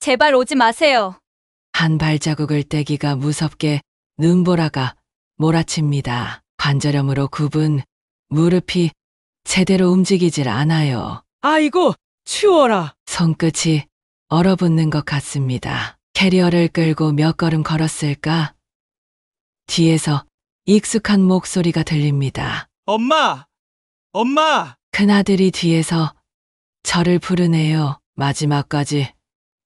제발 오지 마세요. 한 발자국을 떼기가 무섭게 눈보라가 몰아칩니다. 관절염으로 굽은 무릎이 제대로 움직이질 않아요. 아이고, 추워라. 손끝이 얼어붙는 것 같습니다. 캐리어를 끌고 몇 걸음 걸었을까? 뒤에서 익숙한 목소리가 들립니다. 엄마! 엄마! 큰아들이 뒤에서 저를 부르네요. 마지막까지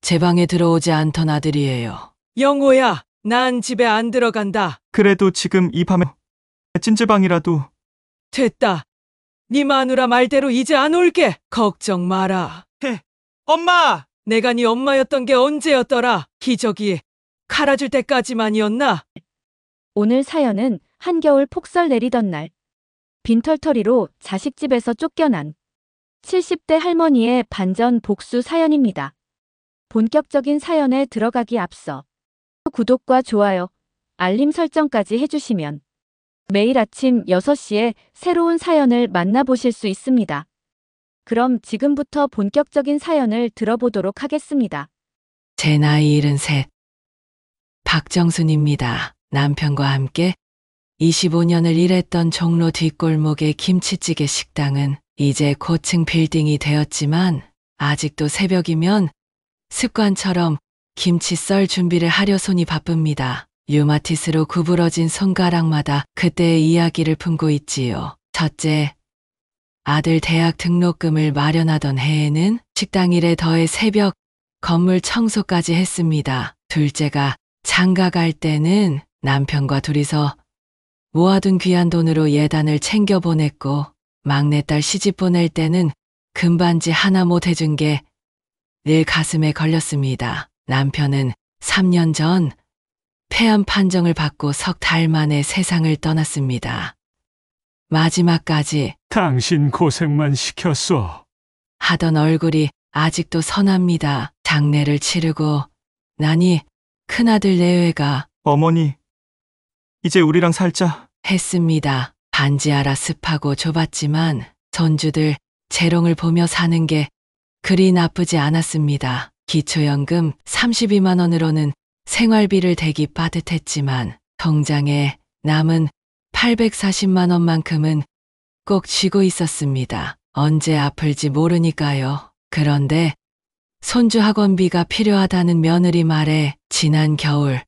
제 방에 들어오지 않던 아들이에요. 영호야, 난 집에 안 들어간다. 그래도 지금 이 밤에 찜질방이라도. 됐다. 네 마누라 말대로 이제 안 올게. 걱정 마라. 엄마! 내가 네 엄마였던 게 언제였더라? 기저귀 갈아줄 때까지만이었나? 오늘 사연은 한겨울 폭설 내리던 날 빈털터리로 자식 집에서 쫓겨난 70대 할머니의 반전 복수 사연입니다. 본격적인 사연에 들어가기 앞서 구독과 좋아요, 알림 설정까지 해주시면 매일 아침 6시에 새로운 사연을 만나보실 수 있습니다. 그럼 지금부터 본격적인 사연을 들어보도록 하겠습니다. 제 나이 73. 박정순입니다. 남편과 함께 25년을 일했던 종로 뒷골목의 김치찌개 식당은 이제 고층 빌딩이 되었지만 아직도 새벽이면 습관처럼 김치 썰 준비를 하려 손이 바쁩니다. 류마티스로 구부러진 손가락마다 그때의 이야기를 품고 있지요. 첫째, 아들 대학 등록금을 마련하던 해에는 식당 일에 더해 새벽 건물 청소까지 했습니다. 둘째가 장가 갈 때는 남편과 둘이서 모아둔 귀한 돈으로 예단을 챙겨 보냈고, 막내딸 시집 보낼 때는 금반지 하나 못 해준 게 늘 가슴에 걸렸습니다. 남편은 3년 전 폐암 판정을 받고 석 달 만에 세상을 떠났습니다. 마지막까지 당신 고생만 시켰어. 하던 얼굴이 아직도 선합니다. 장례를 치르고 나니 큰아들 내외가 어머니, 이제 우리랑 살자. 했습니다. 반지하라 습하고 좁았지만 손주들 재롱을 보며 사는 게 그리 나쁘지 않았습니다. 기초연금 32만 원으로는 생활비를 대기 빠듯했지만 통장에 남은 840만 원만큼은 꼭 쥐고 있었습니다. 언제 아플지 모르니까요. 그런데 손주 학원비가 필요하다는 며느리 말에 지난 겨울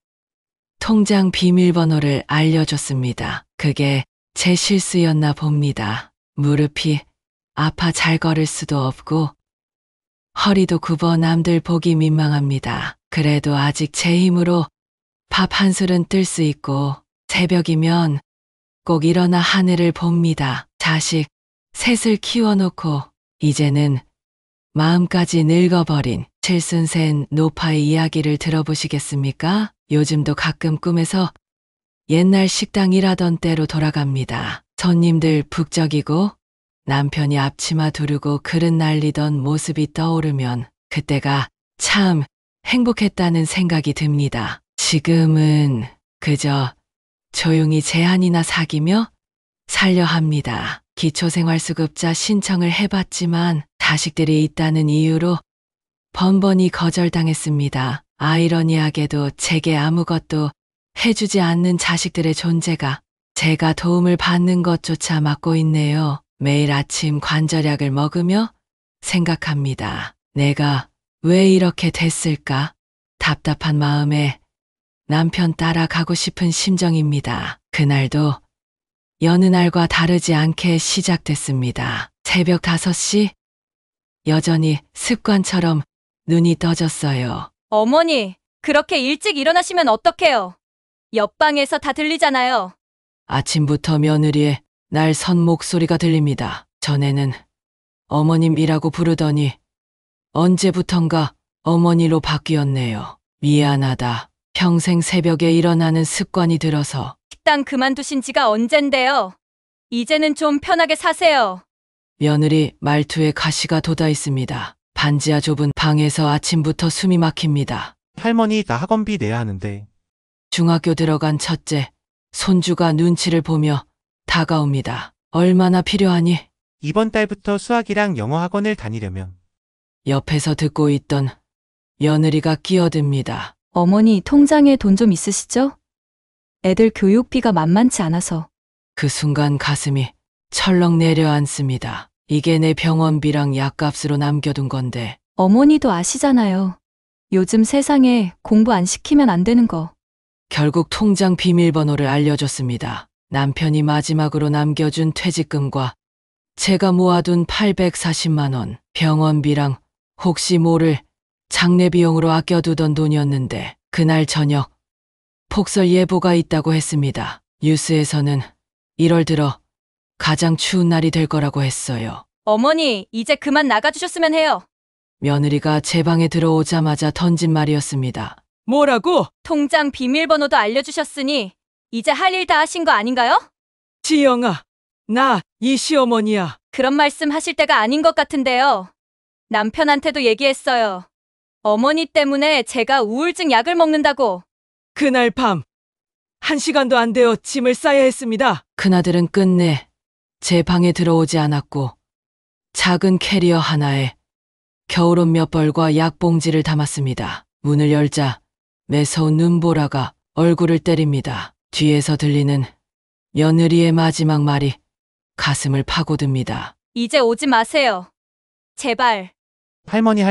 통장 비밀번호를 알려줬습니다. 그게 제 실수였나 봅니다. 무릎이 아파 잘 걸을 수도 없고 허리도 굽어 남들 보기 민망합니다. 그래도 아직 제 힘으로 밥 한 술은 뜰 수 있고 새벽이면 꼭 일어나 하늘을 봅니다. 자식 셋을 키워놓고 이제는 마음까지 늙어버린 칠순센 노파의 이야기를 들어보시겠습니까? 요즘도 가끔 꿈에서 옛날 식당 일하던 때로 돌아갑니다. 손님들 북적이고 남편이 앞치마 두르고 그릇 날리던 모습이 떠오르면 그때가 참 행복했다는 생각이 듭니다. 지금은 그저 조용히 제한이나 사귀며 살려 합니다. 기초생활수급자 신청을 해봤지만 자식들이 있다는 이유로 번번이 거절당했습니다. 아이러니하게도 제게 아무것도 해주지 않는 자식들의 존재가 제가 도움을 받는 것조차 막고 있네요. 매일 아침 관절약을 먹으며 생각합니다. 내가 왜 이렇게 됐을까? 답답한 마음에 남편 따라가고 싶은 심정입니다. 그날도 여느 날과 다르지 않게 시작됐습니다. 새벽 5시 여전히 습관처럼 눈이 떠졌어요. 어머니, 그렇게 일찍 일어나시면 어떡해요? 옆방에서 다 들리잖아요. 아침부터 며느리의 날 선 목소리가 들립니다. 전에는 어머님이라고 부르더니 언제부턴가 어머니로 바뀌었네요. 미안하다. 평생 새벽에 일어나는 습관이 들어서. 식당 그만두신 지가 언젠데요. 이제는 좀 편하게 사세요. 며느리 말투에 가시가 돋아 있습니다. 반지하 좁은 방에서 아침부터 숨이 막힙니다. 할머니, 나 학원비 내야 하는데. 중학교 들어간 첫째, 손주가 눈치를 보며 다가옵니다. 얼마나 필요하니? 이번 달부터 수학이랑 영어 학원을 다니려면. 옆에서 듣고 있던 며느리가 끼어듭니다. 어머니 통장에 돈 좀 있으시죠? 애들 교육비가 만만치 않아서. 그 순간 가슴이 철렁 내려앉습니다. 이게 내 병원비랑 약값으로 남겨둔 건데 어머니도 아시잖아요. 요즘 세상에 공부 안 시키면 안 되는 거. 결국 통장 비밀번호를 알려줬습니다. 남편이 마지막으로 남겨준 퇴직금과 제가 모아둔 840만 원, 병원비랑 혹시 모를 장례 비용으로 아껴두던 돈이었는데 그날 저녁 폭설 예보가 있다고 했습니다. 뉴스에서는 1월 들어 가장 추운 날이 될 거라고 했어요. 어머니, 이제 그만 나가주셨으면 해요. 며느리가 제 방에 들어오자마자 던진 말이었습니다. 뭐라고? 통장 비밀번호도 알려주셨으니 이제 할 일 다 하신 거 아닌가요? 지영아, 나 이 시어머니야. 그런 말씀 하실 때가 아닌 것 같은데요. 남편한테도 얘기했어요. 어머니 때문에 제가 우울증 약을 먹는다고. 그날 밤 1시간도 안 되어 짐을 싸야 했습니다. 큰아들은 끝내 제 방에 들어오지 않았고 작은 캐리어 하나에 겨울옷 몇 벌과 약봉지를 담았습니다. 문을 열자 매서운 눈보라가 얼굴을 때립니다. 뒤에서 들리는 며느리의 마지막 말이 가슴을 파고듭니다. 이제 오지 마세요. 제발. 할머니.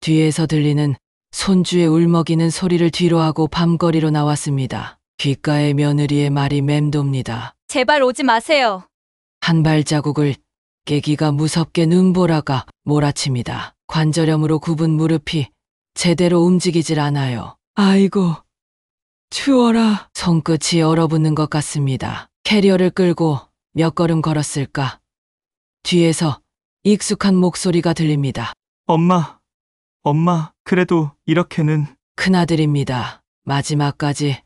뒤에서 들리는 손주의 울먹이는 소리를 뒤로하고 밤거리로 나왔습니다. 귓가에 며느리의 말이 맴돕니다. 제발 오지 마세요. 한 발자국을 깨기가 무섭게 눈보라가 몰아칩니다. 관절염으로 굽은 무릎이 제대로 움직이질 않아요. 아이고, 추워라. 손끝이 얼어붙는 것 같습니다. 캐리어를 끌고 몇 걸음 걸었을까? 뒤에서 익숙한 목소리가 들립니다. 엄마, 그래도 이렇게는. 큰아들입니다. 마지막까지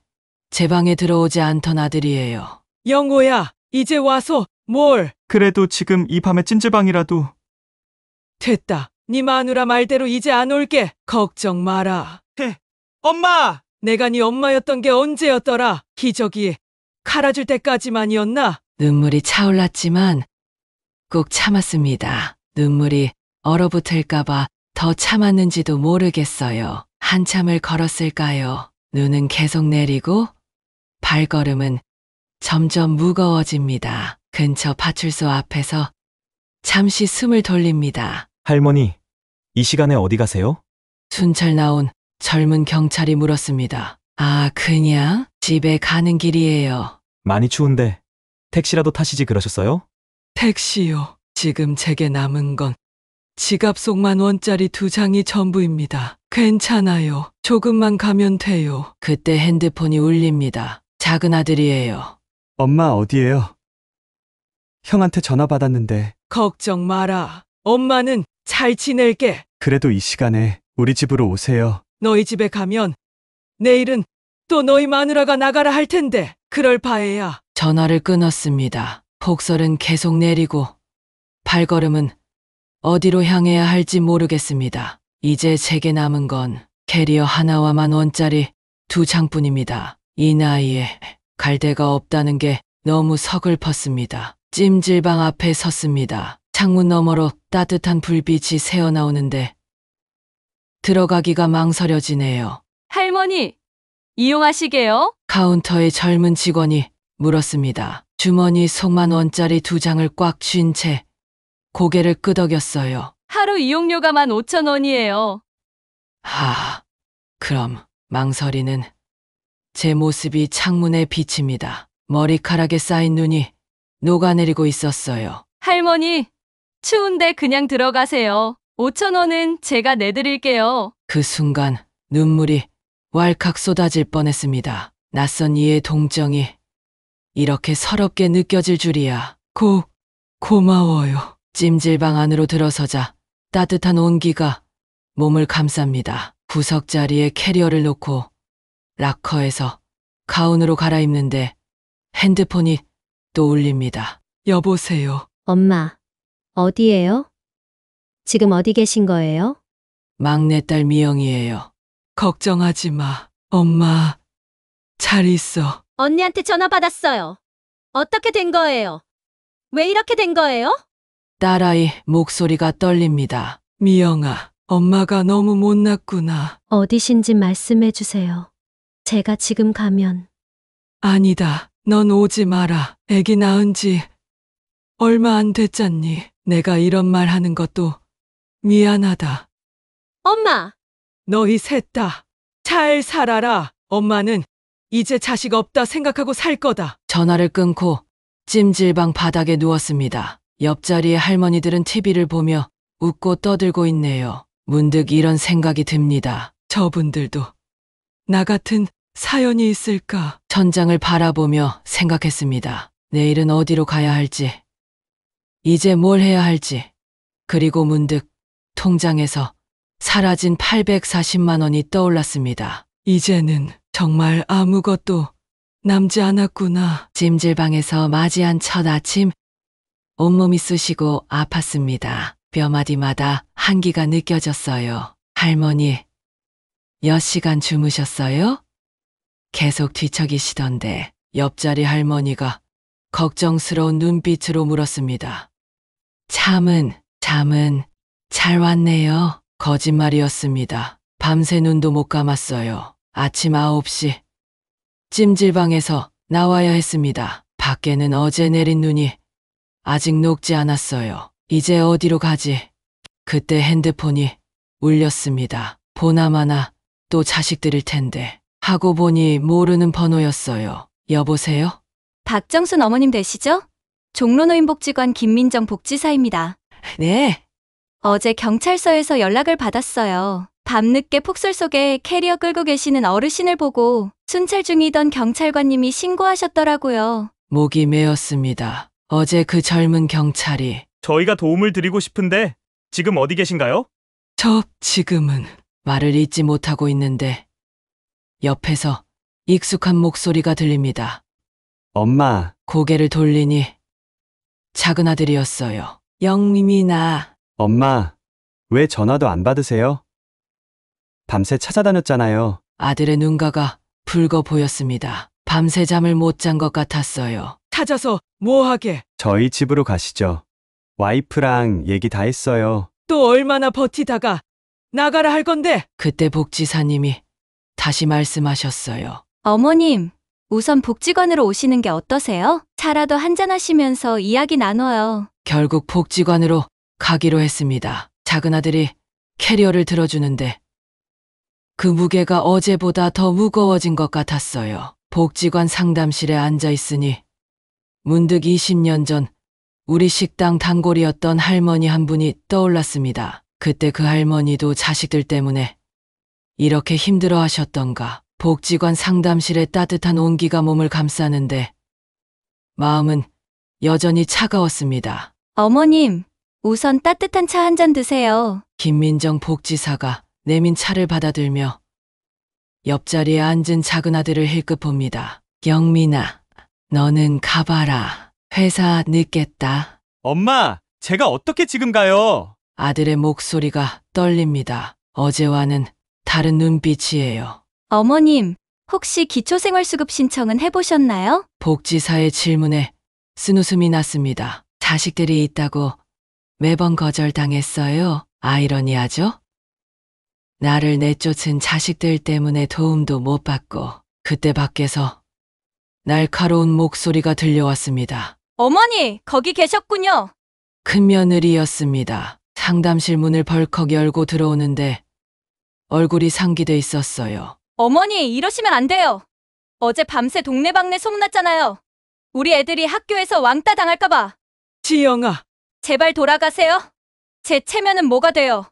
제 방에 들어오지 않던 아들이에요. 영호야, 이제 와서 뭘? 그래도 지금 이 밤에 찜질방이라도. 됐다. 네 마누라 말대로 이제 안 올게. 걱정 마라. 엄마! 내가 네 엄마였던 게 언제였더라? 기저귀 갈아줄 때까지만이었나? 눈물이 차올랐지만 꾹 참았습니다. 눈물이 얼어붙을까봐 더 참았는지도 모르겠어요. 한참을 걸었을까요? 눈은 계속 내리고 발걸음은 점점 무거워집니다. 근처 파출소 앞에서 잠시 숨을 돌립니다. 할머니, 이 시간에 어디 가세요? 순찰 나온 젊은 경찰이 물었습니다. 아, 그냥 집에 가는 길이에요. 많이 추운데 택시라도 타시지 그러셨어요? 택시요. 지금 제게 남은 건 지갑 속 10,000원짜리 2장이 전부입니다. 괜찮아요. 조금만 가면 돼요. 그때 핸드폰이 울립니다. 작은 아들이에요. 엄마 어디에요? 형한테 전화 받았는데. 걱정 마라. 엄마는 잘 지낼게. 그래도 이 시간에 우리 집으로 오세요. 너희 집에 가면 내일은 또 너희 마누라가 나가라 할 텐데 그럴 바에야. 전화를 끊었습니다. 폭설은 계속 내리고 발걸음은 어디로 향해야 할지 모르겠습니다. 이제 제게 남은 건 캐리어 하나와 10,000원짜리 2장뿐입니다. 이 나이에 갈 데가 없다는 게 너무 서글펐습니다. 찜질방 앞에 섰습니다. 창문 너머로 따뜻한 불빛이 새어나오는데 들어가기가 망설여지네요. 할머니, 이용하시게요? 카운터에 젊은 직원이 물었습니다. 주머니 속 10,000원짜리 2장을 꽉 쥔 채 고개를 끄덕였어요. 하루 이용료가 15,000원이에요. 그럼 망설이는 제 모습이 창문에 비칩니다. 머리카락에 쌓인 눈이 녹아내리고 있었어요. 할머니, 추운데 그냥 들어가세요. 5,000원은 제가 내드릴게요. 그 순간 눈물이 왈칵 쏟아질 뻔했습니다. 낯선 이의 동정이 이렇게 서럽게 느껴질 줄이야. 고마워요. 찜질방 안으로 들어서자 따뜻한 온기가 몸을 감쌉니다. 구석 자리에 캐리어를 놓고 락커에서 가운으로 갈아입는데 핸드폰이 또 울립니다. 여보세요. 엄마, 어디예요? 지금 어디 계신 거예요? 막내딸 미영이에요. 걱정하지 마. 엄마 잘 있어. 언니한테 전화 받았어요. 어떻게 된 거예요? 왜 이렇게 된 거예요? 딸아이 목소리가 떨립니다. 미영아, 엄마가 너무 못났구나. 어디신지 말씀해 주세요. 제가 지금 가면 아니다. 넌 오지 마라. 애기 낳은 지 얼마 안 됐잖니. 내가 이런 말 하는 것도 미안하다. 엄마! 너희 셋 다 잘 살아라. 엄마는 이제 자식 없다 생각하고 살 거다. 전화를 끊고 찜질방 바닥에 누웠습니다. 옆자리의 할머니들은 TV를 보며 웃고 떠들고 있네요. 문득 이런 생각이 듭니다. 저분들도 나 같은 사연이 있을까? 천장을 바라보며 생각했습니다. 내일은 어디로 가야 할지, 이제 뭘 해야 할지, 그리고 문득 통장에서 사라진 840만 원이 떠올랐습니다. 이제는 정말 아무것도 남지 않았구나. 찜질방에서 맞이한 첫 아침, 온몸이 쑤시고 아팠습니다. 뼈마디마다 한기가 느껴졌어요. 할머니, 몇 시간 주무셨어요? 계속 뒤척이시던데 옆자리 할머니가 걱정스러운 눈빛으로 물었습니다. 잠은 잘 왔네요. 거짓말이었습니다. 밤새 눈도 못 감았어요. 아침 9시 찜질방에서 나와야 했습니다. 밖에는 어제 내린 눈이 아직 녹지 않았어요. 이제 어디로 가지? 그때 핸드폰이 울렸습니다. 보나마나 또 자식들일 텐데 하고 보니 모르는 번호였어요. 여보세요? 박정순 어머님 되시죠? 종로노인복지관 김민정 복지사입니다. 네. 어제 경찰서에서 연락을 받았어요. 밤늦게 폭설 속에 캐리어 끌고 계시는 어르신을 보고 순찰 중이던 경찰관님이 신고하셨더라고요. 목이 메었습니다. 어제 그 젊은 경찰이 저희가 도움을 드리고 싶은데 지금 어디 계신가요? 저 지금은 말을 잇지 못하고 있는데 옆에서 익숙한 목소리가 들립니다. 엄마, 고개를 돌리니 작은 아들이었어요. 영민아. 엄마, 왜 전화도 안 받으세요? 밤새 찾아다녔잖아요. 아들의 눈가가 붉어 보였습니다. 밤새 잠을 못 잔 것 같았어요. 찾아서 뭐하게? 저희 집으로 가시죠. 와이프랑 얘기 다 했어요. 또 얼마나 버티다가 나가라 할 건데? 그때 복지사님이 다시 말씀하셨어요. 어머님, 우선 복지관으로 오시는 게 어떠세요? 차라도 한잔하시면서 이야기 나눠요. 결국 복지관으로 가기로 했습니다. 작은 아들이 캐리어를 들어주는데 그 무게가 어제보다 더 무거워진 것 같았어요. 복지관 상담실에 앉아 있으니 문득 20년 전 우리 식당 단골이었던 할머니 한 분이 떠올랐습니다. 그때 그 할머니도 자식들 때문에 이렇게 힘들어 하셨던가. 복지관 상담실의 따뜻한 온기가 몸을 감싸는데 마음은 여전히 차가웠습니다. 어머님, 우선 따뜻한 차 한 잔 드세요. 김민정 복지사가 내민 차를 받아들며 옆자리에 앉은 작은 아들을 힐끗 봅니다. 영민아, 너는 가봐라. 회사 늦겠다. 엄마, 제가 어떻게 지금 가요? 아들의 목소리가 떨립니다. 어제와는 다른 눈빛이에요. 어머님, 혹시 기초생활수급 신청은 해보셨나요? 복지사의 질문에 쓴웃음이 났습니다. 자식들이 있다고 매번 거절당했어요. 아이러니하죠? 나를 내쫓은 자식들 때문에 도움도 못 받고 그때 밖에서 날카로운 목소리가 들려왔습니다. 어머니, 거기 계셨군요. 큰 며느리였습니다. 상담실 문을 벌컥 열고 들어오는데 얼굴이 상기돼 있었어요. 어머니, 이러시면 안 돼요. 어제 밤새 동네방네 소문났잖아요. 우리 애들이 학교에서 왕따 당할까봐. 지영아, 제발 돌아가세요. 제 체면은 뭐가 돼요?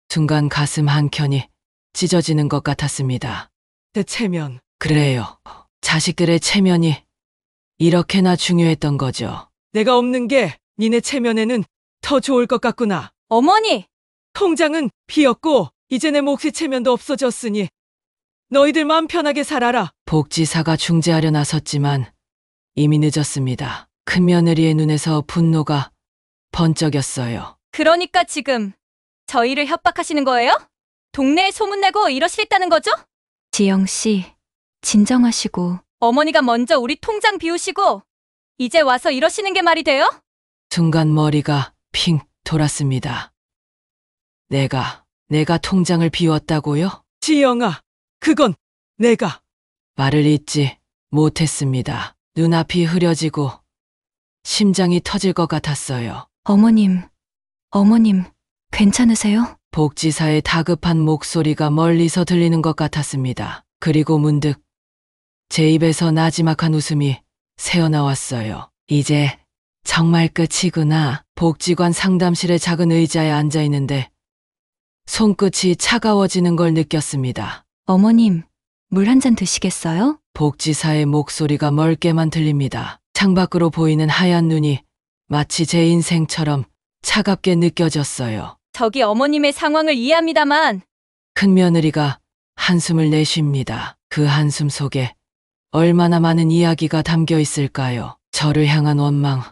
순간 가슴 한켠이 찢어지는 것 같았습니다. 내 체면. 그래요. 자식들의 체면이 이렇게나 중요했던 거죠. 내가 없는 게 니네 체면에는 더 좋을 것 같구나. 어머니! 통장은 비었고 이제 내 몫의 체면도 없어졌으니 너희들 마음 편하게 살아라. 복지사가 중재하려 나섰지만 이미 늦었습니다. 큰 며느리의 눈에서 분노가 번쩍였어요. 그러니까 지금 저희를 협박하시는 거예요? 동네에 소문내고 이러시겠다는 거죠? 지영 씨, 진정하시고. 어머니가 먼저 우리 통장 비우시고 이제 와서 이러시는 게 말이 돼요? 순간 머리가 핑 돌았습니다. 내가 통장을 비웠다고요? 지영아, 그건 내가. 말을 잇지 못했습니다. 눈앞이 흐려지고 심장이 터질 것 같았어요. 어머님, 괜찮으세요? 복지사의 다급한 목소리가 멀리서 들리는 것 같았습니다. 그리고 문득 제 입에서 나지막한 웃음이 새어나왔어요. 이제 정말 끝이구나. 복지관 상담실의 작은 의자에 앉아 있는데 손끝이 차가워지는 걸 느꼈습니다. 어머님, 물 한 잔 드시겠어요? 복지사의 목소리가 멀게만 들립니다. 창밖으로 보이는 하얀 눈이 마치 제 인생처럼 차갑게 느껴졌어요. 저기 어머님의 상황을 이해합니다만 큰며느리가 한숨을 내쉽니다. 그 한숨 속에 얼마나 많은 이야기가 담겨 있을까요? 저를 향한 원망,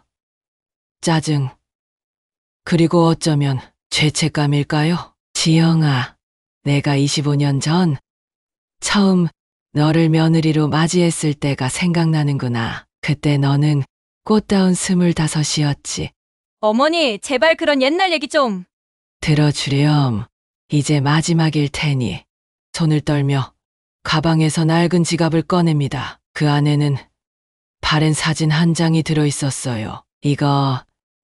짜증, 그리고 어쩌면 죄책감일까요? 지영아, 내가 25년 전 처음 너를 며느리로 맞이했을 때가 생각나는구나. 그때 너는 꽃다운 25이었지. 어머니, 제발 그런 옛날 얘기 좀. 들어주렴. 이제 마지막일 테니. 손을 떨며 가방에서 낡은 지갑을 꺼냅니다. 그 안에는 바랜 사진 한 장이 들어있었어요. 이거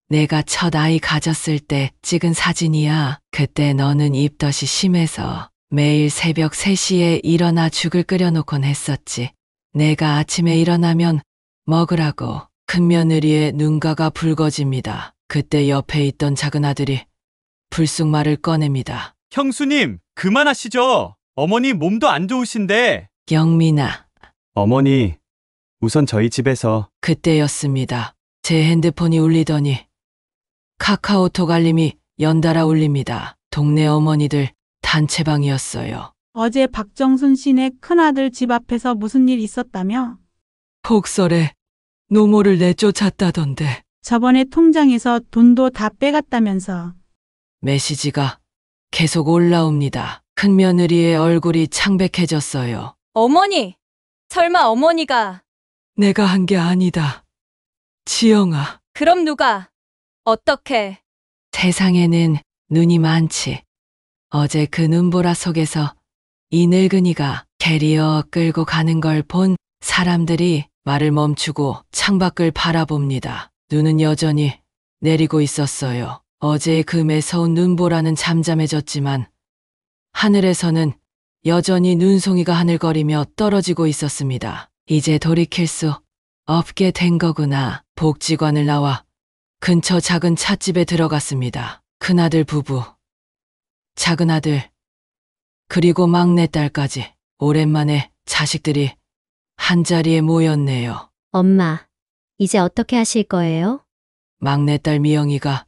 내가 첫 아이 가졌을 때 찍은 사진이야. 그때 너는 입덧이 심해서 매일 새벽 3시에 일어나 죽을 끓여놓곤 했었지. 내가 아침에 일어나면 먹으라고. 큰며느리의 눈가가 붉어집니다. 그때 옆에 있던 작은 아들이 불쑥 말을 꺼냅니다. 형수님, 그만하시죠. 어머니 몸도 안 좋으신데. 영민아. 어머니, 우선 저희 집에서 그때였습니다. 제 핸드폰이 울리더니 카카오톡 알림이 연달아 울립니다. 동네 어머니들 단체방이었어요. 어제 박정순 씨네 큰아들 집 앞에서 무슨 일 있었다며? 폭설에 노모를 내쫓았다던데. 저번에 통장에서 돈도 다 빼갔다면서. 메시지가 계속 올라옵니다. 큰며느리의 얼굴이 창백해졌어요. 어머니! 설마 어머니가. 내가 한 게 아니다. 지영아. 그럼 누가? 어떻게? 세상에는 눈이 많지. 어제 그 눈보라 속에서 이 늙은이가 캐리어 끌고 가는 걸 본 사람들이 말을 멈추고 창밖을 바라봅니다. 눈은 여전히 내리고 있었어요. 어제의 그 매서운 눈보라는 잠잠해졌지만 하늘에서는 여전히 눈송이가 하늘거리며 떨어지고 있었습니다. 이제 돌이킬 수 없게 된 거구나. 복지관을 나와 근처 작은 찻집에 들어갔습니다. 큰아들 부부, 작은아들, 그리고 막내딸까지 오랜만에 자식들이 한자리에 모였네요. 엄마, 이제 어떻게 하실 거예요? 막내딸 미영이가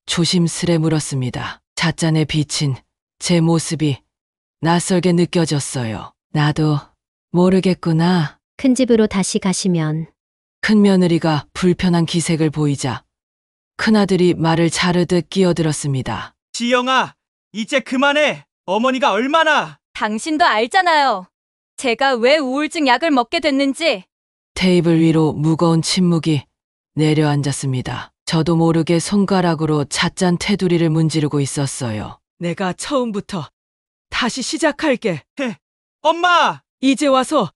조심스레 물었습니다. 찻잔에 비친 제 모습이 낯설게 느껴졌어요. 나도 모르겠구나. 큰 집으로 다시 가시면. 큰며느리가 불편한 기색을 보이자 큰아들이 말을 자르듯 끼어들었습니다. 지영아, 이제 그만해. 어머니가 얼마나. 당신도 알잖아요. 제가 왜 우울증 약을 먹게 됐는지. 테이블 위로 무거운 침묵이 내려앉았습니다. 저도 모르게 손가락으로 찻잔 테두리를 문지르고 있었어요. 내가 처음부터 다시 시작할게. 엄마! 이제 와서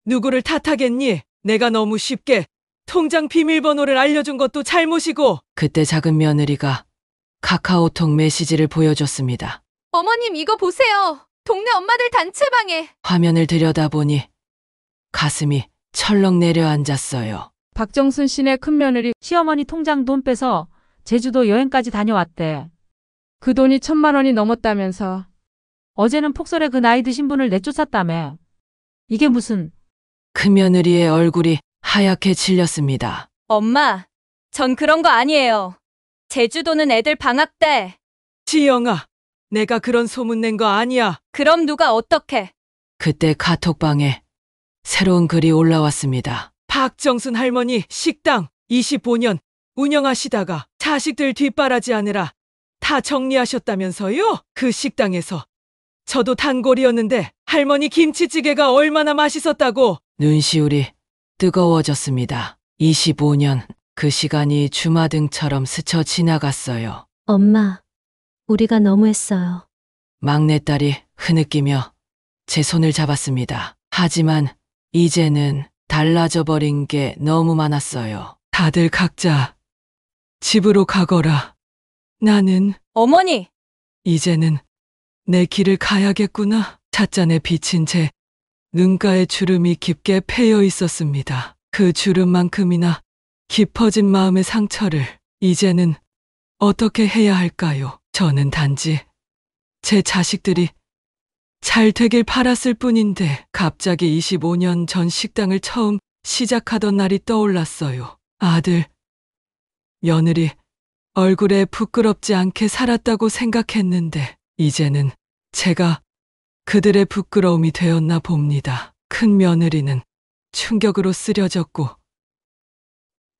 누구를 탓하겠니? 내가 너무 쉽게 통장 비밀번호를 알려준 것도 잘못이고. 그때 작은 며느리가 카카오톡 메시지를 보여줬습니다. 어머님, 이거 보세요. 동네 엄마들 단체방에. 화면을 들여다보니 가슴이 철렁 내려앉았어요. 박정순 씨네 큰며느리 시어머니 통장 돈 빼서 제주도 여행까지 다녀왔대. 그 돈이 1,000만 원이 넘었다면서. 어제는 폭설에 그 나이 드신 분을 내쫓았다며. 이게 무슨. 큰며느리의 얼굴이 하얗게 질렸습니다. 엄마, 전 그런 거 아니에요. 제주도는 애들 방학 때. 지영아, 내가 그런 소문 낸 거 아니야. 그럼 누가 어떻게? 그때 카톡방에 새로운 글이 올라왔습니다. 박정순 할머니 식당 25년 운영하시다가 자식들 뒷바라지하느라 다 정리하셨다면서요? 그 식당에서 저도 단골이었는데 할머니 김치찌개가 얼마나 맛있었다고. 눈시울이 뜨거워졌습니다. 25년, 그 시간이 주마등처럼 스쳐 지나갔어요. 엄마, 우리가 너무했어요. 막내딸이 흐느끼며 제 손을 잡았습니다. 하지만 이제는 달라져 버린 게 너무 많았어요. 다들 각자 집으로 가거라. 나는 어머니! 이제는 내 길을 가야겠구나. 찻잔에 비친 제 눈가에 주름이 깊게 패여 있었습니다. 그 주름만큼이나 깊어진 마음의 상처를 이제는 어떻게 해야 할까요? 저는 단지 제 자식들이 잘 되길 바랐을 뿐인데 갑자기 25년 전 식당을 처음 시작하던 날이 떠올랐어요. 아들, 며느리 얼굴에 부끄럽지 않게 살았다고 생각했는데 이제는 제가 그들의 부끄러움이 되었나 봅니다. 큰 며느리는 충격으로 쓰려졌고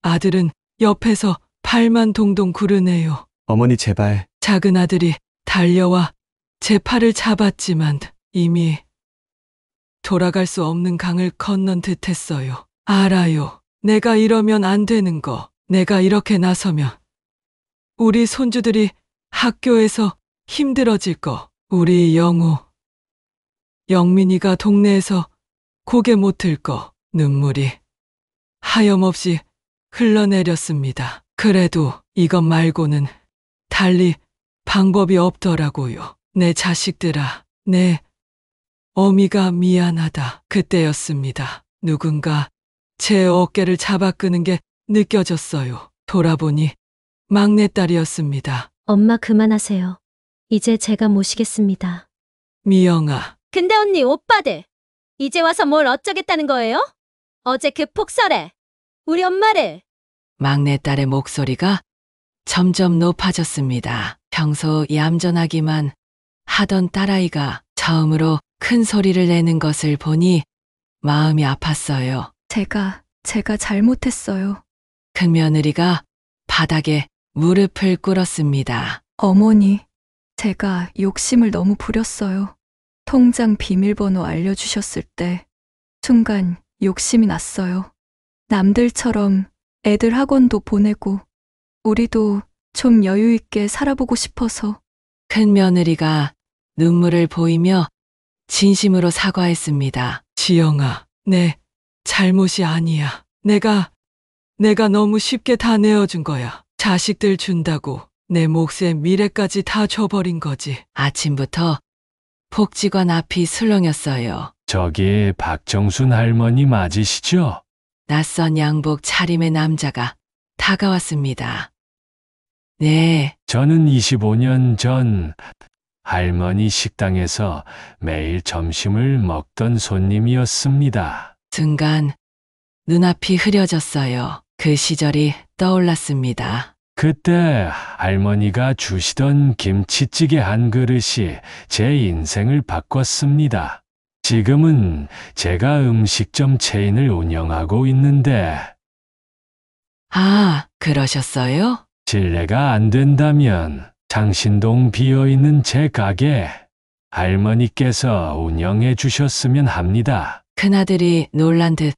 아들은 옆에서 발만 동동 구르네요. 어머니 제발. 작은 아들이 달려와 제 팔을 잡았지만 이미 돌아갈 수 없는 강을 건넌 듯 했어요. 알아요. 내가 이러면 안 되는 거. 내가 이렇게 나서면 우리 손주들이 학교에서 힘들어질 거. 우리 영우, 영민이가 동네에서 고개 못 들 거. 눈물이 하염없이 흘러내렸습니다. 그래도 이것 말고는 달리 방법이 없더라고요. 내 자식들아, 내 어미가 미안하다. 그때였습니다. 누군가 제 어깨를 잡아 끄는 게 느껴졌어요. 돌아보니 막내딸이었습니다. 엄마 그만하세요. 이제 제가 모시겠습니다. 미영아, 근데 언니 오빠들 이제 와서 뭘 어쩌겠다는 거예요? 어제 그 폭설에 우리 엄마를 막내딸의 목소리가 점점 높아졌습니다. 평소 얌전하기만 하던 딸아이가 처음으로 큰 소리를 내는 것을 보니 마음이 아팠어요. 제가 잘못했어요. 큰 며느리가 바닥에 무릎을 꿇었습니다. 어머니, 제가 욕심을 너무 부렸어요. 통장 비밀번호 알려주셨을 때 순간 욕심이 났어요. 남들처럼 애들 학원도 보내고 우리도 좀 여유 있게 살아보고 싶어서. 큰 며느리가 눈물을 보이며 진심으로 사과했습니다. 지영아, 내 잘못이 아니야. 내가 너무 쉽게 다 내어준 거야. 자식들 준다고 내 몫의 미래까지 다 줘버린 거지. 아침부터 복지관 앞이 술렁였어요. 저기 박정순 할머니 맞으시죠? 낯선 양복 차림의 남자가 다가왔습니다. 네, 저는 25년 전 할머니 식당에서 매일 점심을 먹던 손님이었습니다. 순간 눈앞이 흐려졌어요. 그 시절이 떠올랐습니다. 그때 할머니가 주시던 김치찌개 한 그릇이 제 인생을 바꿨습니다. 지금은 제가 음식점 체인을 운영하고 있는데 아, 그러셨어요? 실례가 안 된다면 장신동 비어있는 제 가게 할머니께서 운영해 주셨으면 합니다. 큰아들이 놀란 듯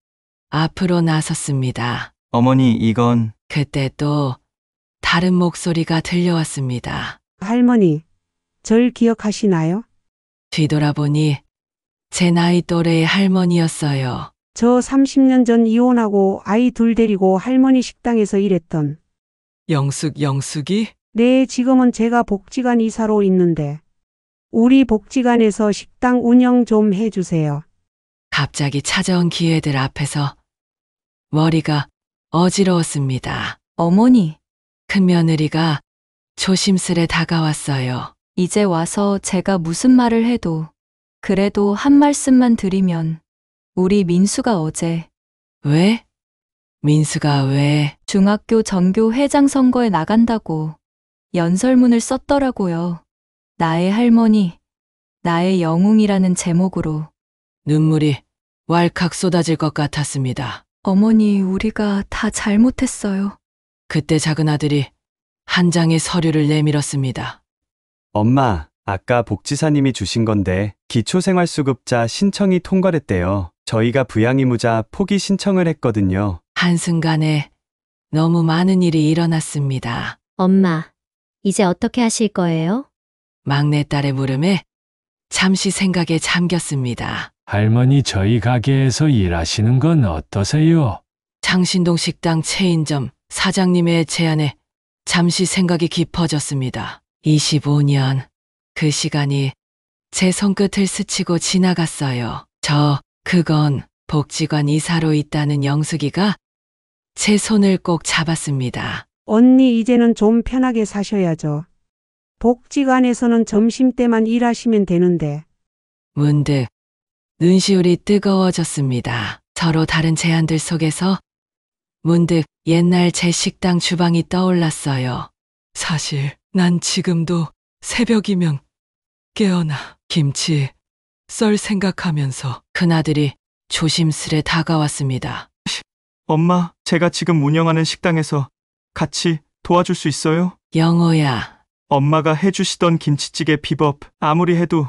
앞으로 나섰습니다. 어머니, 이건 그때 또 다른 목소리가 들려왔습니다. 할머니, 절 기억하시나요? 뒤돌아보니 제 나이 또래의 할머니였어요. 저 30년 전 이혼하고 아이 둘 데리고 할머니 식당에서 일했던. 영숙이? 네, 지금은 제가 복지관 이사로 있는데 우리 복지관에서 식당 운영 좀 해주세요. 갑자기 찾아온 기회들 앞에서 머리가 어지러웠습니다. 어머니, 큰 며느리가 조심스레 다가왔어요. 이제 와서 제가 무슨 말을 해도 그래도 한 말씀만 드리면 우리 민수가 어제 왜? 민수가 왜? 중학교 전교 회장 선거에 나간다고 연설문을 썼더라고요. 나의 할머니, 나의 영웅이라는 제목으로. 눈물이 왈칵 쏟아질 것 같았습니다. 어머니, 우리가 다 잘못했어요. 그때 작은 아들이 한 장의 서류를 내밀었습니다. 엄마, 아까 복지사님이 주신 건데 기초생활수급자 신청이 통과됐대요. 저희가 부양의무자 포기 신청을 했거든요. 한순간에 너무 많은 일이 일어났습니다. 엄마, 이제 어떻게 하실 거예요? 막내딸의 물음에 잠시 생각에 잠겼습니다. 할머니 저희 가게에서 일하시는 건 어떠세요? 장신동 식당 체인점 사장님의 제안에 잠시 생각이 깊어졌습니다. 25년. 그 시간이 제 손끝을 스치고 지나갔어요. 그건 복지관 이사로 있다는 영숙이가 제 손을 꼭 잡았습니다. 언니 이제는 좀 편하게 사셔야죠. 복지관에서는 점심때만 일하시면 되는데. 문득 눈시울이 뜨거워졌습니다. 서로 다른 제안들 속에서 문득 옛날 제 식당 주방이 떠올랐어요. 사실 난 지금도 새벽이면 깨어나 김치 썰 생각하면서. 큰아들이 조심스레 다가왔습니다. 엄마, 제가 지금 운영하는 식당에서 같이 도와줄 수 있어요? 영호야, 엄마가 해주시던 김치찌개 비법 아무리 해도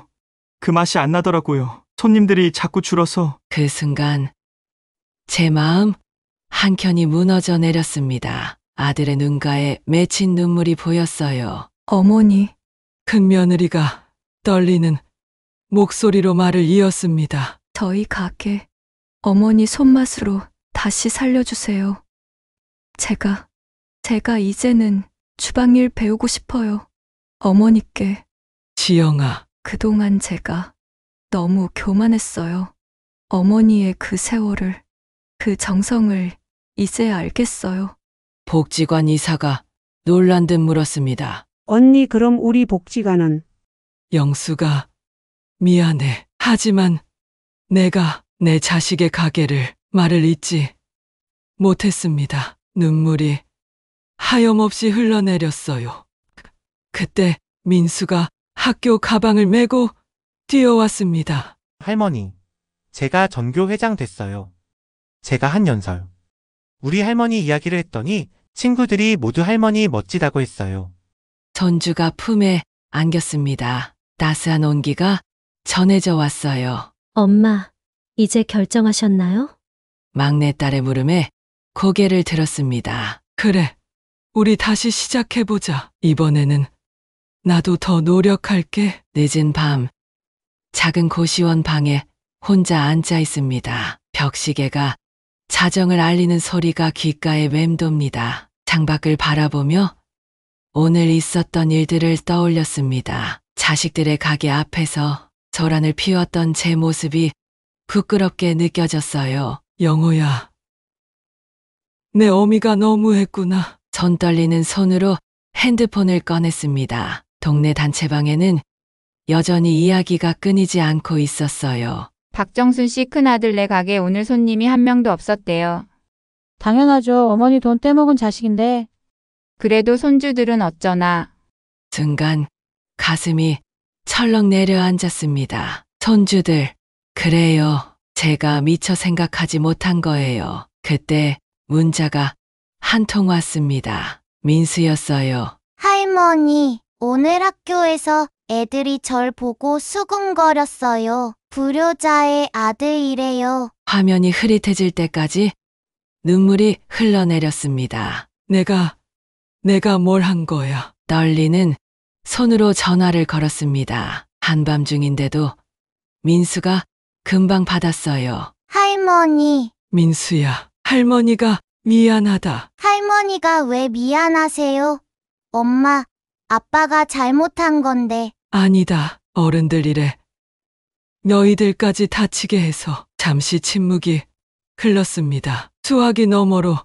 그 맛이 안 나더라고요. 손님들이 자꾸 줄어서. 그 순간 제 마음 한켠이 무너져 내렸습니다. 아들의 눈가에 맺힌 눈물이 보였어요. 어머니, 큰 며느리가 떨리는 목소리로 말을 이었습니다. 저희 가게 어머니 손맛으로 다시 살려주세요. 제가 이제는 주방일 배우고 싶어요. 어머니께. 지영아, 그동안 제가 너무 교만했어요. 어머니의 그 세월을, 그 정성을 이제 알겠어요. 복지관 이사가 놀란 듯 물었습니다. 언니 그럼 우리 복지관은? 영수가 미안해. 하지만 내가 내 자식의 가게를 말을 잇지 못했습니다. 눈물이 하염없이 흘러내렸어요. 그때 민수가 학교 가방을 메고 뛰어왔습니다. 할머니, 제가 전교 회장 됐어요. 제가 한 연설. 우리 할머니 이야기를 했더니 친구들이 모두 할머니 멋지다고 했어요. 손주가 품에 안겼습니다. 따스한 온기가 전해져 왔어요. 엄마, 이제 결정하셨나요? 막내딸의 물음에 고개를 들었습니다. 그래, 우리 다시 시작해보자. 이번에는 나도 더 노력할게. 늦은 밤, 작은 고시원 방에 혼자 앉아 있습니다. 벽시계가 자정을 알리는 소리가 귓가에 맴돕니다. 창밖을 바라보며 오늘 있었던 일들을 떠올렸습니다. 자식들의 가게 앞에서 소란을 피웠던 제 모습이 부끄럽게 느껴졌어요. 영호야, 내 어미가 너무했구나. 손 떨리는 손으로 핸드폰을 꺼냈습니다. 동네 단체방에는 여전히 이야기가 끊이지 않고 있었어요. 박정순 씨 큰아들네 가게 오늘 손님이 한 명도 없었대요. 당연하죠. 어머니 돈 떼먹은 자식인데. 그래도 손주들은 어쩌나. 순간 가슴이 철렁 내려앉았습니다. 손주들, 그래요. 제가 미처 생각하지 못한 거예요. 그때 문자가 한 통 왔습니다. 민수였어요. 할머니, 오늘 학교에서 애들이 절 보고 수군거렸어요. 불효자의 아들이래요. 화면이 흐릿해질 때까지 눈물이 흘러내렸습니다. 내가 뭘 한 거야? 떨리는 손으로 전화를 걸었습니다. 한밤중인데도 민수가 금방 받았어요. 할머니. 민수야, 할머니가 미안하다. 할머니가 왜 미안하세요? 엄마, 아빠가 잘못한 건데. 아니다. 어른들 이래 너희들까지 다치게 해서. 잠시 침묵이 흘렀습니다. 수화기 너머로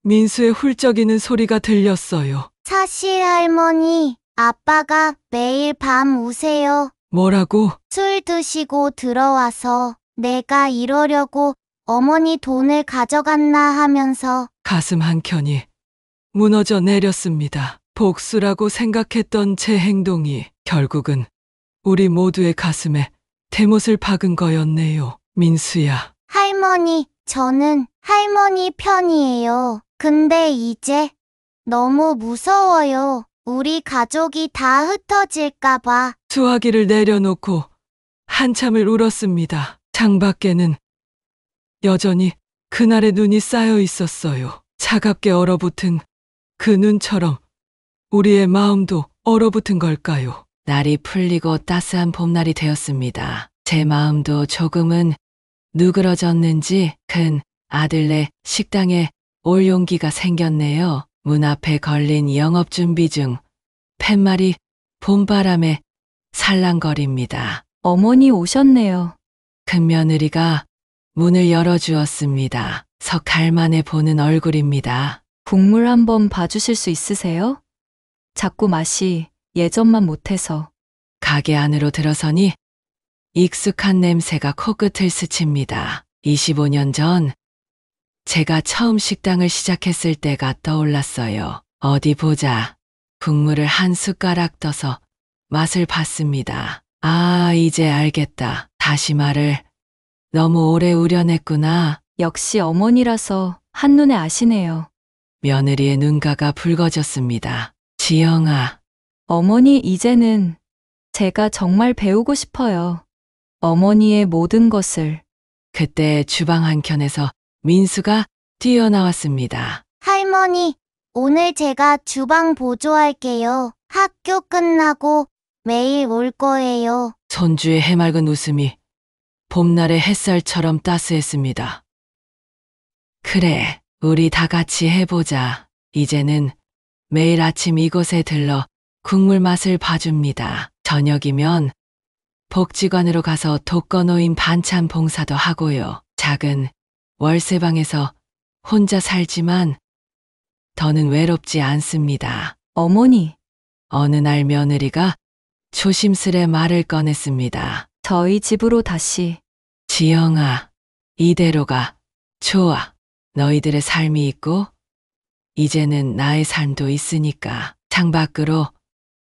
민수의 훌쩍이는 소리가 들렸어요. 사실 할머니, 아빠가 매일 밤 우세요. 뭐라고? 술 드시고 들어와서 내가 이러려고 어머니 돈을 가져갔나 하면서. 가슴 한켠이 무너져 내렸습니다. 복수라고 생각했던 제 행동이 결국은 우리 모두의 가슴에 대못을 박은 거였네요. 민수야. 할머니, 저는 할머니 편이에요. 근데 이제 너무 무서워요. 우리 가족이 다 흩어질까봐. 수화기를 내려놓고 한참을 울었습니다. 창밖에는 여전히 그날의 눈이 쌓여 있었어요. 차갑게 얼어붙은 그 눈처럼 우리의 마음도 얼어붙은 걸까요? 날이 풀리고 따스한 봄날이 되었습니다. 제 마음도 조금은 누그러졌는지 큰 아들네 식당에 올 용기가 생겼네요. 문 앞에 걸린 영업 준비 중 팻말이 봄바람에 살랑거립니다. 어머니 오셨네요. 큰 며느리가 문을 열어주었습니다. 석 달 만에 보는 얼굴입니다. 국물 한번 봐주실 수 있으세요? 자꾸 맛이 예전만 못해서. 가게 안으로 들어서니 익숙한 냄새가 코끝을 스칩니다. 25년 전 제가 처음 식당을 시작했을 때가 떠올랐어요. 어디 보자. 국물을 한 숟가락 떠서 맛을 봤습니다. 아, 이제 알겠다. 다시마를 너무 오래 우려냈구나. 역시 어머니라서 한눈에 아시네요. 며느리의 눈가가 붉어졌습니다. 지영아. 어머니 이제는 제가 정말 배우고 싶어요. 어머니의 모든 것을. 그때 주방 한켠에서 민수가 뛰어나왔습니다. 할머니, 오늘 제가 주방 보조할게요. 학교 끝나고 매일 올 거예요. 손주의 해맑은 웃음이 봄날의 햇살처럼 따스했습니다. 그래, 우리 다 같이 해보자. 이제는 매일 아침 이곳에 들러 국물 맛을 봐줍니다. 저녁이면 복지관으로 가서 독거노인 반찬 봉사도 하고요. 작은 월세방에서 혼자 살지만 더는 외롭지 않습니다. 어머니. 어느 날 며느리가 조심스레 말을 꺼냈습니다. 저희 집으로 다시. 지영아, 이대로가 좋아. 너희들의 삶이 있고 이제는 나의 삶도 있으니까. 창밖으로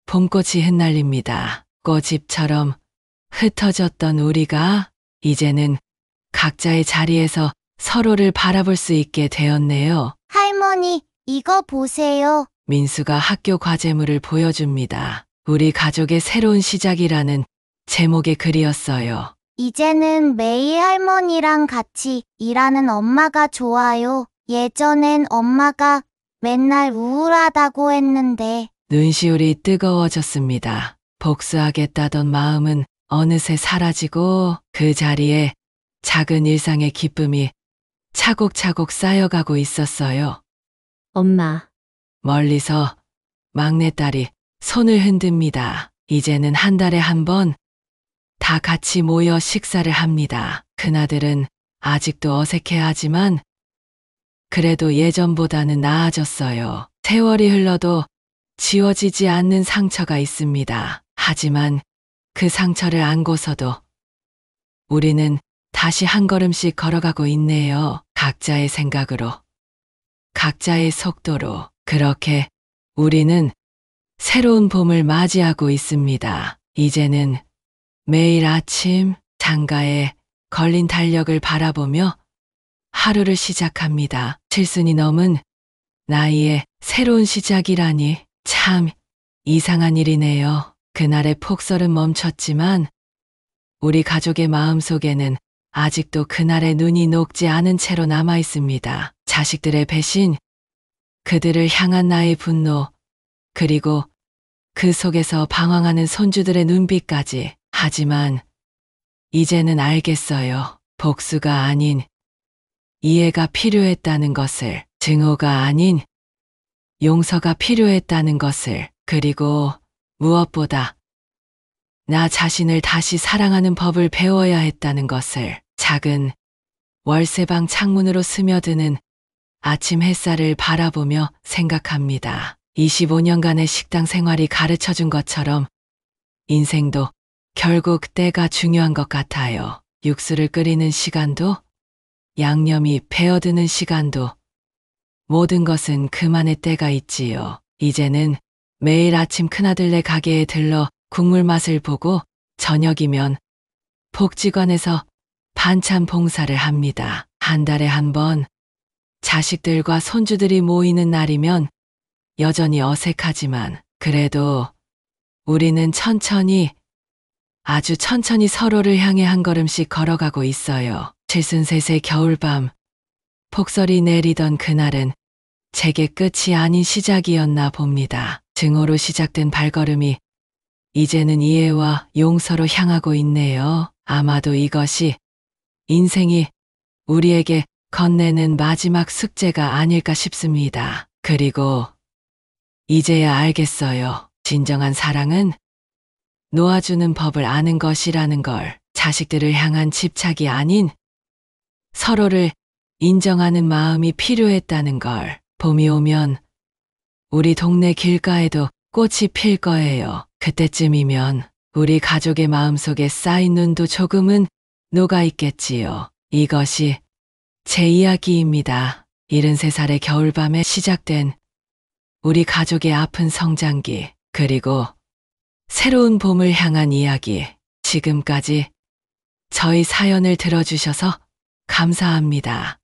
봄꽃이 흩날립니다. 꽃잎처럼 흩어졌던 우리가 이제는 각자의 자리에서 서로를 바라볼 수 있게 되었네요. 할머니, 이거 보세요. 민수가 학교 과제물을 보여줍니다. 우리 가족의 새로운 시작이라는 제목의 글이었어요. 이제는 매일 할머니랑 같이 일하는 엄마가 좋아요. 예전엔 엄마가 맨날 우울하다고 했는데. 눈시울이 뜨거워졌습니다. 복수하겠다던 마음은 어느새 사라지고 그 자리에 작은 일상의 기쁨이 차곡차곡 쌓여가고 있었어요. 엄마. 멀리서 막내딸이 손을 흔듭니다. 이제는 한 달에 한 번 다 같이 모여 식사를 합니다. 큰아들은 아직도 어색해하지만 그래도 예전보다는 나아졌어요. 세월이 흘러도 지워지지 않는 상처가 있습니다. 하지만 그 상처를 안고서도 우리는 다시 한 걸음씩 걸어가고 있네요. 각자의 생각으로, 각자의 속도로. 그렇게 우리는 새로운 봄을 맞이하고 있습니다. 이제는 매일 아침 창가에 걸린 달력을 바라보며 하루를 시작합니다. 7순이 넘은 나이에 새로운 시작이라니 참 이상한 일이네요. 그날의 폭설은 멈췄지만 우리 가족의 마음속에는 아직도 그날의 눈이 녹지 않은 채로 남아 있습니다. 자식들의 배신, 그들을 향한 나의 분노, 그리고 그 속에서 방황하는 손주들의 눈빛까지. 하지만 이제는 알겠어요. 복수가 아닌 이해가 필요했다는 것을, 증오가 아닌 용서가 필요했다는 것을, 그리고 무엇보다 나 자신을 다시 사랑하는 법을 배워야 했다는 것을. 작은 월세방 창문으로 스며드는 아침 햇살을 바라보며 생각합니다. 25년간의 식당 생활이 가르쳐준 것처럼 인생도 결국 때가 중요한 것 같아요. 육수를 끓이는 시간도, 양념이 배어드는 시간도, 모든 것은 그만의 때가 있지요. 이제는 매일 아침 큰아들네 가게에 들러 국물 맛을 보고 저녁이면 복지관에서 반찬 봉사를 합니다. 한 달에 한 번 자식들과 손주들이 모이는 날이면 여전히 어색하지만 그래도 우리는 천천히, 아주 천천히 서로를 향해 한 걸음씩 걸어가고 있어요. 73세 겨울밤, 폭설이 내리던 그날은 제게 끝이 아닌 시작이었나 봅니다. 증오로 시작된 발걸음이 이제는 이해와 용서로 향하고 있네요. 아마도 이것이 인생이 우리에게 건네는 마지막 숙제가 아닐까 싶습니다. 그리고 이제야 알겠어요. 진정한 사랑은 놓아주는 법을 아는 것이라는 걸. 자식들을 향한 집착이 아닌 서로를 인정하는 마음이 필요했다는 걸. 봄이 오면 우리 동네 길가에도 꽃이 필 거예요. 그때쯤이면 우리 가족의 마음속에 쌓인 눈도 조금은 녹아 있겠지요. 이것이 제 이야기입니다. 73살의 겨울밤에 시작된 우리 가족의 아픈 성장기, 그리고 새로운 봄을 향한 이야기. 지금까지 저희 사연을 들어주셔서 감사합니다.